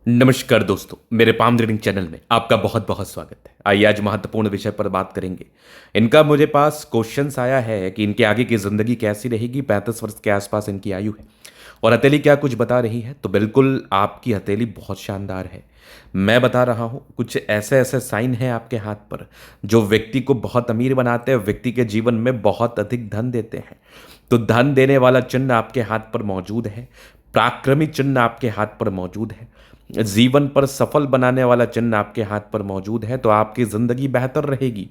नमस्कार दोस्तों, मेरे पाम रीडिंग चैनल में आपका बहुत बहुत स्वागत है। आइए आज महत्वपूर्ण विषय पर बात करेंगे। इनका मुझे पास क्वेश्चंस आया है कि इनके आगे की ज़िंदगी कैसी रहेगी। 35 वर्ष के आसपास इनकी आयु है और हथेली क्या कुछ बता रही है। तो बिल्कुल आपकी हथेली बहुत शानदार है। मैं बता रहा हूँ कुछ ऐसे ऐसे साइन हैं आपके हाथ पर जो व्यक्ति को बहुत अमीर बनाते हैं, व्यक्ति के जीवन में बहुत अधिक धन देते हैं। तो धन देने वाला चिन्ह आपके हाथ पर मौजूद है, पराक्रमी चिन्ह आपके हाथ पर मौजूद है, जीवन पर सफल बनाने वाला चिन्ह आपके हाथ पर मौजूद है। तो आपकी जिंदगी बेहतर रहेगी,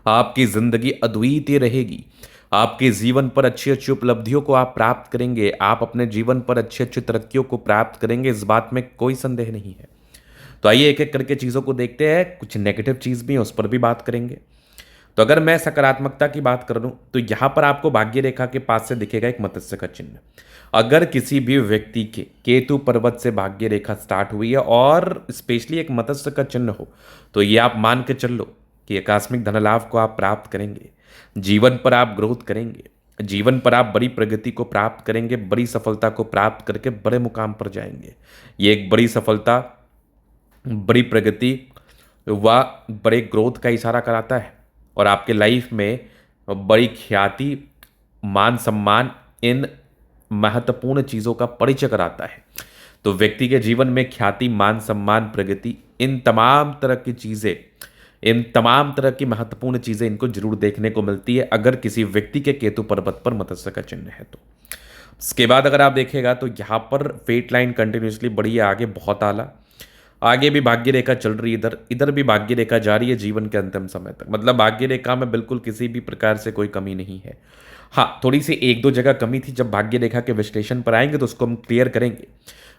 आपकी जिंदगी अद्वितीय रहेगी। आपके जीवन पर अच्छी अच्छी उपलब्धियों को आप प्राप्त करेंगे, आप अपने जीवन पर अच्छी अच्छी तरक्कियों को प्राप्त करेंगे, इस बात में कोई संदेह नहीं है। तो आइए एक एक करके चीज़ों को देखते हैं। कुछ नेगेटिव चीज़ भी है, उस पर भी बात करेंगे। तो अगर मैं सकारात्मकता की बात कर लूं तो यहां पर आपको भाग्य रेखा के पास से दिखेगा एक मत्स्य का चिन्ह। अगर किसी भी व्यक्ति के केतु पर्वत से भाग्य रेखा स्टार्ट हुई है और स्पेशली एक मत्स्य का चिन्ह हो, तो ये आप मान के चल लो कि आकस्मिक धन लाभ को आप प्राप्त करेंगे। जीवन पर आप ग्रोथ करेंगे, जीवन पर आप बड़ी प्रगति को प्राप्त करेंगे, बड़ी सफलता को प्राप्त करके बड़े मुकाम पर जाएंगे। ये एक बड़ी सफलता, बड़ी प्रगति व बड़े ग्रोथ का इशारा कराता है और आपके लाइफ में बड़ी ख्याति, मान सम्मान, इन महत्वपूर्ण चीज़ों का परिचय कराता है। तो व्यक्ति के जीवन में ख्याति, मान सम्मान, प्रगति, इन तमाम तरह की चीज़ें, इन तमाम तरह की महत्वपूर्ण चीज़ें इनको जरूर देखने को मिलती है अगर किसी व्यक्ति के केतु पर्वत पर मत्स्य का चिन्ह है तो। इसके बाद अगर आप देखेगा तो यहाँ पर फेट लाइन कंटिन्यूसली बढ़ी है आगे, बहुत आला। आगे भी भाग्य रेखा चल रही है, इधर इधर भी भाग्य रेखा जा रही है जीवन के अंतिम समय तक। मतलब भाग्य रेखा में बिल्कुल किसी भी प्रकार से कोई कमी नहीं है। हाँ, थोड़ी सी एक दो जगह कमी थी, जब भाग्य रेखा के विश्लेषण पर आएंगे तो उसको हम क्लियर करेंगे।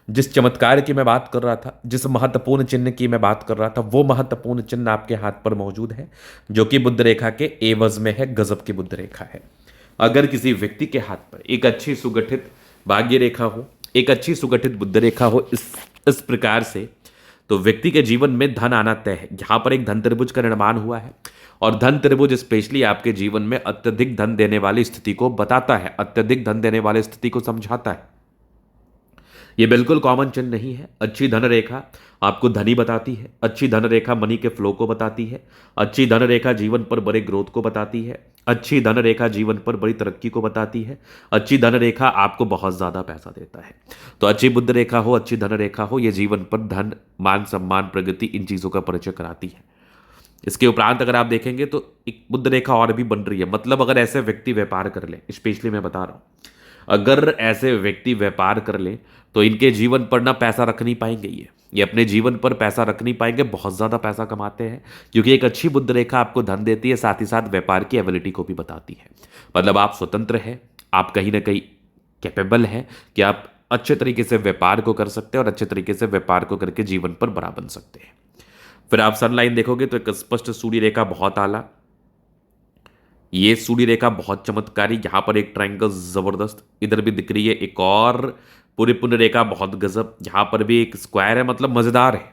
जिस चमत्कार की मैं बात कर रहा था, जिस महत्वपूर्ण चिन्ह की मैं बात कर रहा था, वो महत्वपूर्ण चिन्ह आपके हाथ पर मौजूद है जो कि बुध रेखा के एवज में है, गजब की बुध रेखा है। अगर किसी व्यक्ति के हाथ पर एक अच्छी सुगठित भाग्य रेखा हो, एक अच्छी सुगठित बुध रेखा हो इस प्रकार से, तो व्यक्ति के जीवन में धन आना तय है। यहाँ पर एक धन त्रिभुज का निर्माण हुआ है और धन त्रिभुज स्पेशली आपके जीवन में अत्यधिक धन देने वाली स्थिति को बताता है, अत्यधिक धन देने वाली स्थिति को समझाता है। ये बिल्कुल कॉमन चिन्ह नहीं है। अच्छी धन रेखा आपको धनी बताती है, अच्छी धन रेखा मनी के फ्लो को बताती है, अच्छी धन रेखा जीवन पर बड़े ग्रोथ को बताती है, अच्छी धन रेखा जीवन पर बड़ी तरक्की को बताती है, अच्छी धन रेखा आपको बहुत ज़्यादा पैसा देता है। तो अच्छी बुद्ध रेखा हो, अच्छी धन रेखा हो, ये जीवन पर धन, मान सम्मान, प्रगति, इन चीज़ों का परिचय कराती है। इसके उपरांत अगर आप देखेंगे तो एक बुद्ध रेखा और भी बन रही है। मतलब अगर ऐसे व्यक्ति व्यापार कर ले, स्पेशली मैं बता रहा हूँ, अगर ऐसे व्यक्ति व्यापार कर ले तो इनके जीवन पर ना पैसा रख नहीं पाएंगे। ये अपने जीवन पर पैसा रख नहीं पाएंगे, बहुत ज़्यादा पैसा कमाते हैं क्योंकि एक अच्छी बुद्ध रेखा आपको धन देती है, साथ ही साथ व्यापार की एबिलिटी को भी बताती है। मतलब आप स्वतंत्र हैं, आप कहीं ना कहीं कैपेबल हैं कि आप अच्छे तरीके से व्यापार को कर सकते हैं और अच्छे तरीके से व्यापार को करके जीवन पर बड़ा बन सकते हैं। फिर आप सन लाइन देखोगे तो एक स्पष्ट सूर्य रेखा बहुत आला, ये सूर्य रेखा बहुत चमत्कारी। यहां पर एक ट्रायंगल जबरदस्त इधर भी दिख रही है, एक और पूरी पुण्य रेखा बहुत गजब। यहां पर भी एक स्क्वायर है, मतलब मजेदार है,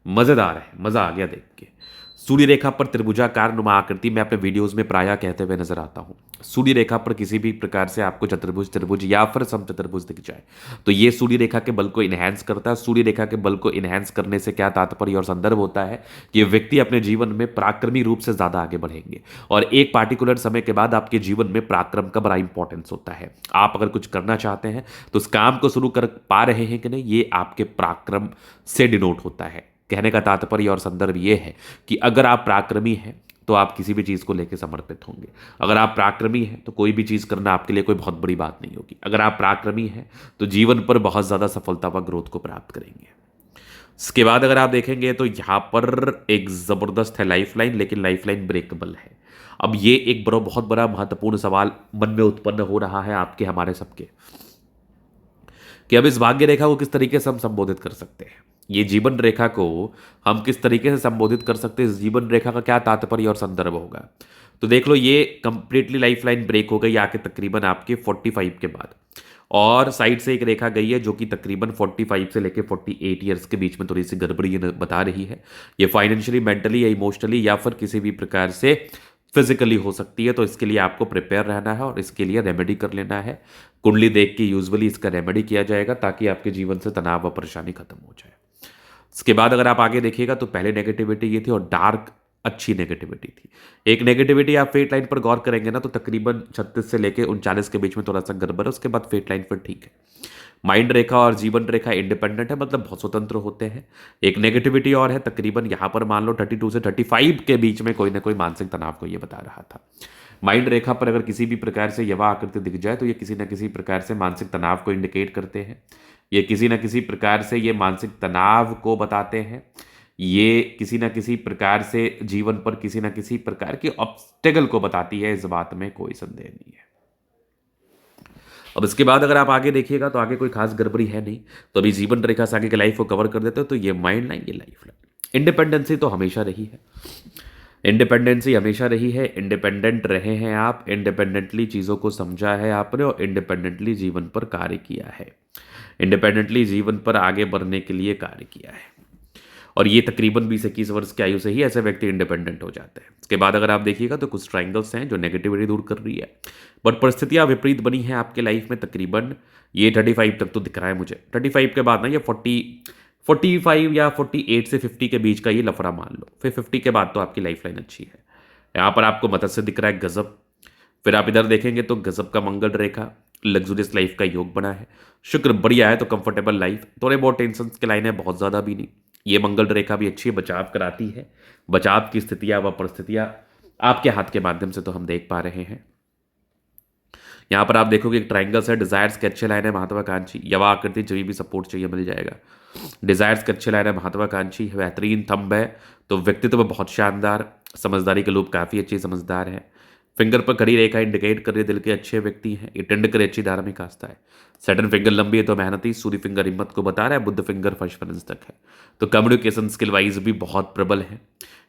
मजेदार है, मजा आ गया देख के। सूर्य रेखा पर त्रिभुजाकार नुमा आकृति मैं अपने वीडियोस में प्रायः कहते हुए नजर आता हूं। सूर्य रेखा पर किसी भी प्रकार से आपको चतुर्भुज, त्रिभुज या फिर समचतुर्भुज दिख जाए तो ये सूर्य रेखा के बल को इनहेंस करता है। सूर्य रेखा के बल को इनहेंस करने से क्या तात्पर्य और संदर्भ होता है कि व्यक्ति अपने जीवन में पराक्रमी रूप से ज्यादा आगे बढ़ेंगे और एक पार्टिकुलर समय के बाद आपके जीवन में पराक्रम का बड़ा इंपॉर्टेंस होता है। आप अगर कुछ करना चाहते हैं तो उस काम को शुरू कर पा रहे हैं कि नहीं, ये आपके पराक्रम से डिनोट होता है। कहने का तात्पर्य और संदर्भ ये है कि अगर आप पराक्रमी हैं तो आप किसी भी चीज़ को लेकर समर्पित होंगे। अगर आप पराक्रमी हैं तो कोई भी चीज़ करना आपके लिए कोई बहुत बड़ी बात नहीं होगी। अगर आप पराक्रमी हैं तो जीवन पर बहुत ज़्यादा सफलता व ग्रोथ को प्राप्त करेंगे। इसके बाद अगर आप देखेंगे तो यहाँ पर एक ज़बरदस्त है लाइफ लाइन, लेकिन लाइफ लाइन ब्रेकेबल है। अब ये एक बड़ा, बहुत बड़ा महत्वपूर्ण सवाल मन में उत्पन्न हो रहा है आपके, हमारे सबके, कि अब इस भाग्य रेखा को किस तरीके से हम संबोधित कर सकते हैं, ये जीवन रेखा को हम किस तरीके से संबोधित कर सकते हैं, इस जीवन रेखा का क्या तात्पर्य और संदर्भ होगा। तो देख लो, ये कंप्लीटली लाइफ लाइन ब्रेक हो गई आके तकरीबन आपके 45 के बाद, और साइड से एक रेखा गई है जो कि तकरीबन 45 से लेकर 48 ईयर्स के बीच में थोड़ी सी गड़बड़ी ये बता रही है। ये फाइनेंशियली, मेंटली या इमोशनली या फिर किसी भी प्रकार से फिजिकली हो सकती है। तो इसके लिए आपको प्रिपेयर रहना है और इसके लिए रेमेडी कर लेना है। कुंडली देख के यूजुअली इसका रेमेडी किया जाएगा ताकि आपके जीवन से तनाव व परेशानी खत्म हो जाए। इसके बाद अगर आप आगे देखिएगा तो पहले नेगेटिविटी ये थी और डार्क अच्छी नेगेटिविटी थी। एक नेगेटिविटी आप फेट लाइन पर गौर करेंगे ना तो तकरीबन 36 से लेके 39 के बीच में थोड़ा सा गड़बड़ है, उसके बाद फेट लाइन पर ठीक है। माइंड रेखा और जीवन रेखा इंडिपेंडेंट है, मतलब बहुत स्वतंत्र होते हैं। एक नेगेटिविटी और है, तकरीबन यहां पर मान लो 32 से 35 के बीच में कोई ना कोई मानसिक तनाव को ये बता रहा था। माइंड रेखा पर अगर किसी भी प्रकार से यवा आकृति दिख जाए तो ये किसी न किसी प्रकार से मानसिक तनाव को इंडिकेट करते हैं। ये किसी न किसी प्रकार से ये मानसिक तनाव को बताते हैं। ये किसी न किसी प्रकार से जीवन पर किसी न किसी प्रकार की ऑब्स्टेकल को बताती है, इस बात में कोई संदेह नहीं है। अब इसके बाद अगर आप आगे देखिएगा तो आगे कोई खास गड़बड़ी है नहीं। तो अभी जीवन रेखा से आगे की लाइफ को कवर कर देते हो तो ये माइंड लाइन, ये लाइफ लाइन। इंडिपेंडेंसी तो हमेशा रही है, इंडिपेंडेंसी हमेशा रही है। इंडिपेंडेंट रहे हैं आप, इंडिपेंडेंटली चीज़ों को समझा है आपने और इंडिपेंडेंटली जीवन पर कार्य किया है, इंडिपेंडेंटली जीवन पर आगे बढ़ने के लिए कार्य किया है। और ये तकरीबन 20-21 वर्ष की आयु से ही ऐसे व्यक्ति इंडिपेंडेंट हो जाते हैं। इसके बाद अगर आप देखिएगा तो कुछ ट्राइंगल्स हैं जो नेगेटिविटी दूर कर रही है, बट परिस्थितियां विपरीत बनी हैं आपके लाइफ में। तकरीबन ये 35 तक तो दिख रहा है मुझे, 35 के बाद ना ये 45 या 48 से 50 के बीच का ये लफड़ा मान लो, फिर 50 के बाद तो आपकी लाइफ लाइन अच्छी है। यहाँ पर आपको मत्स्य दिख रहा है गजब, फिर आप इधर देखेंगे तो गजब का मंगल रेखा, लग्जूरियस लाइफ का योग बना है। शुक्र बढ़िया है तो कंफर्टेबल लाइफ, थोड़े बहुत टेंशन की लाइन है, बहुत ज़्यादा भी नहीं। ये मंगल रेखा भी अच्छी है, बचाव कराती है। बचाव की स्थितियां व परिस्थितियां आपके हाथ के माध्यम से तो हम देख पा रहे हैं। यहां पर आप देखोगे एक ट्राइंगल्स है, डिजायर्स के अच्छे लाइन है, महत्वाकांक्षी यवा आकृति, जो भी सपोर्ट चाहिए मिल जाएगा। डिजायर्स के अच्छे लाइन है, महत्वाकांक्षी, बेहतरीन थंब है, तो व्यक्तित्व बहुत शानदार, समझदारी के लोग काफ़ी अच्छी समझदार है। फिंगर पर खड़ी रेखा इंडिकेट कर रही है दिल के अच्छे व्यक्ति हैं, ये टेंड करे अच्छी धार्मिक आस्था है। सैटर्न फिंगर लंबी है तो मेहनती, सूर्य फिंगर हिम्मत को बता रहा है, बुद्ध फिंगर फर्स्ट फाइनेंस तक है, तो कम्युनिकेशन स्किल वाइज भी बहुत प्रबल है।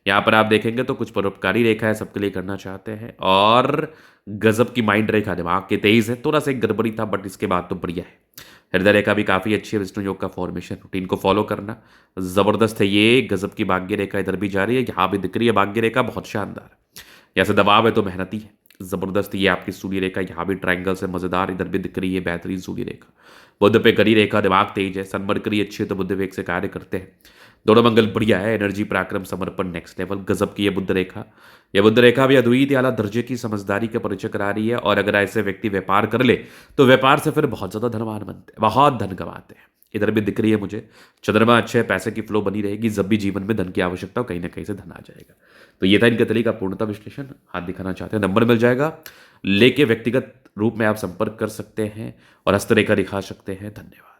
यहाँ पर आप देखेंगे तो कुछ परोपकारी रेखा है, सबके लिए करना चाहते हैं, और गजब की माइंड रेखा, दिमाग के तेज है। थोड़ा सा एक गड़बड़ी था बट इसके बाद तो बढ़िया है। हृदय रेखा भी काफ़ी अच्छी है, विष्णु योग का फॉर्मेशन, रूटीन को फॉलो करना ज़बरदस्त है। ये गजब की भाग्य रेखा इधर भी जा रही है, यहाँ भी दिख रही है भाग्य रेखा, बहुत शानदार। यहाँ से दबाव है तो मेहनती है, ज़बरदस्त। ये आपकी सूर्य रेखा यहाँ भी ट्राइंगल से मज़ेदार, इधर भी दिख रही है बेहतरीन सूर्य रेखा। बुध पे गरी रेखा, दिमाग तेज है, सनमरकरी अच्छी है तो बुद्ध वेग से कार्य करते हैं। दोनों मंगल बढ़िया है, एनर्जी पराक्रम समर्पण नेक्स्ट लेवल, गजब की ये बुद्ध रेखा। यह बुद्ध रेखा भी अद्वितीय आला दर्जे की समझदारी का परिचय करा रही है। और अगर ऐसे व्यक्ति व्यापार कर ले तो व्यापार से फिर बहुत ज़्यादा धनवान बनते हैं, बहुत धन कमाते हैं। इधर भी दिख रही है मुझे चंद्रमा अच्छे है, पैसे की फ्लो बनी रहेगी, जब भी जीवन में धन की आवश्यकता हो कहीं ना कहीं से धन आ जाएगा। तो ये था इनके तरीका पूर्णता विश्लेषण। हाथ दिखाना चाहते हैं, नंबर मिल जाएगा, लेके व्यक्तिगत रूप में आप संपर्क कर सकते हैं और हस्तरेखा दिखा सकते हैं। धन्यवाद।